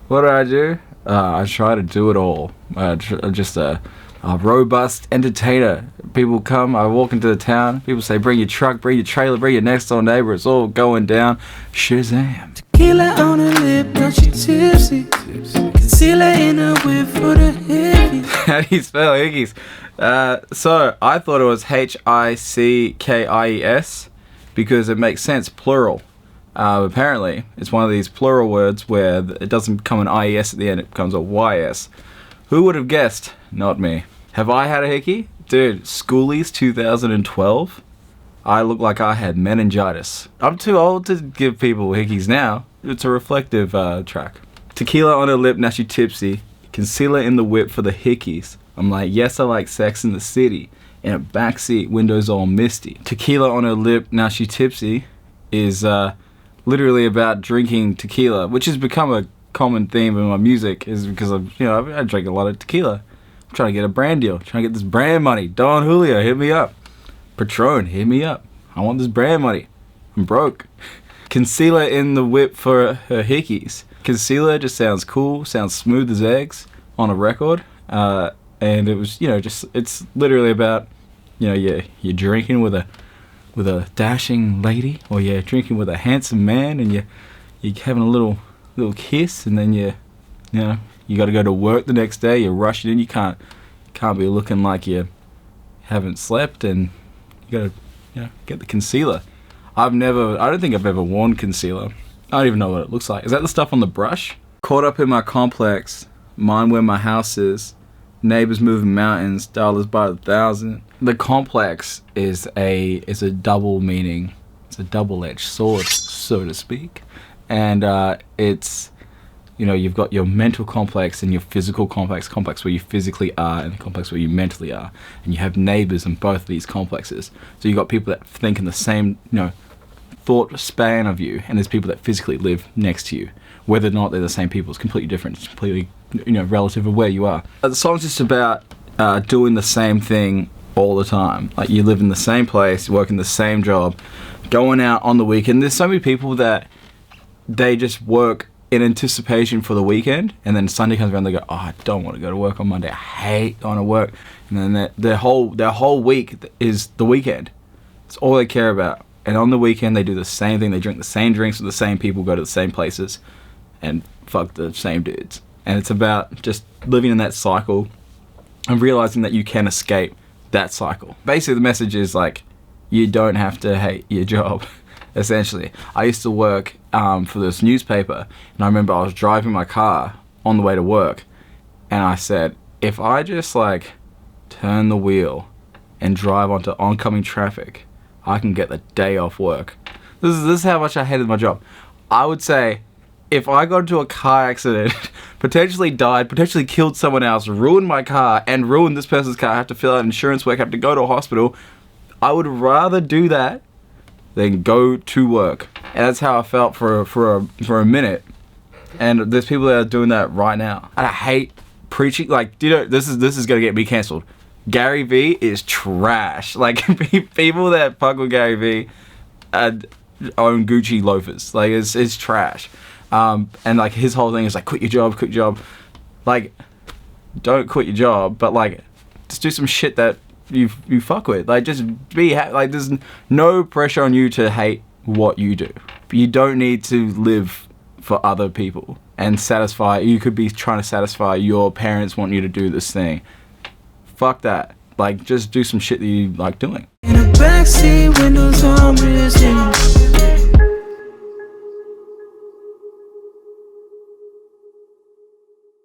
What do I do? I try to do it all. Just a robust entertainer. People come, I walk into the town, people say, bring your truck, bring your trailer, bring your next door neighbor, it's all going down. Shazam. Tequila on her lip, now she tipsy. Concealer in her whip for the hickeys. How do you spell Hickeys? So, I thought it was Hickkies because it makes sense, plural. Apparently, it's one of these plural words where it doesn't become an IES at the end, it becomes a YS. Who would have guessed? Not me. Have I had a hickey? Dude, Schoolies 2012. I look like I had meningitis. I'm too old to give people hickeys now. It's a reflective track. Tequila on her lip, now she tipsy. Concealer in the whip for the hickeys. I'm like, yes, I like sex in the city. In a backseat, windows all misty. Tequila on her lip, now she tipsy is literally about drinking tequila, which has become a common theme in my music, is because I drink a lot of tequila. I'm trying to get a brand deal, trying to get this brand money. Don Julio, hit me up. Patron, hit me up. I want this brand money. I'm broke. Concealer in the whip for her hickeys. Concealer just sounds cool, sounds smooth as eggs on a record. And it was, it's literally about, you're drinking with a dashing lady, or you're drinking with a handsome man, and you're having a little kiss, and then you got to go to work the next day. You're rushing in. You can't be looking like you haven't slept, and you got to get the concealer. I don't think I've ever worn concealer. I don't even know what it looks like. Is that the stuff on the brush? Caught up in my complex, mind where my house is. Neighbors moving mountains, dollars by the thousand. The complex is a double meaning. It's a double-edged sword, so to speak. And it's, you've got your mental complex and your physical complex where you physically are and the complex where you mentally are. And you have neighbors in both of these complexes. So you've got people that think in the same, thought span of you, and there's people that physically live next to you. Whether or not they're the same people is completely different. It's completely, relative of where you are. The song's just about doing the same thing all the time. Like, you live in the same place, working the same job, going out on the weekend. There's so many people that they just work in anticipation for the weekend, and then Sunday comes around, they go, oh, I don't want to go to work on Monday. I hate going to work. And then their whole week is the weekend. It's all they care about. And on the weekend, they do the same thing. They drink the same drinks with the same people, go to the same places, and fuck the same dudes. And it's about just living in that cycle and realizing that you can escape that cycle. Basically, the message is like, you don't have to hate your job, essentially. I used to work for this newspaper, and I remember I was driving my car on the way to work, and I said, if I just turn the wheel and drive onto oncoming traffic, I can get the day off work. This is how much I hated my job. I would say, if I got into a car accident, potentially died, potentially killed someone else, ruined my car, and ruined this person's car, have to fill out insurance work, have to go to a hospital, I would rather do that than go to work. And that's how I felt for a minute. And there's people that are doing that right now. And I hate preaching. This is gonna get me cancelled. Gary Vee is trash. People that fuck with Gary Vee own Gucci loafers. It's trash. And his whole thing is quit your job. Don't quit your job, but just do some shit that you fuck with. Just be there's no pressure on you to hate what you do. You don't need to live for other people and you could be trying to satisfy your parents want you to do this thing. Fuck that. Just do some shit that you like doing. In a backseat, windows all missing.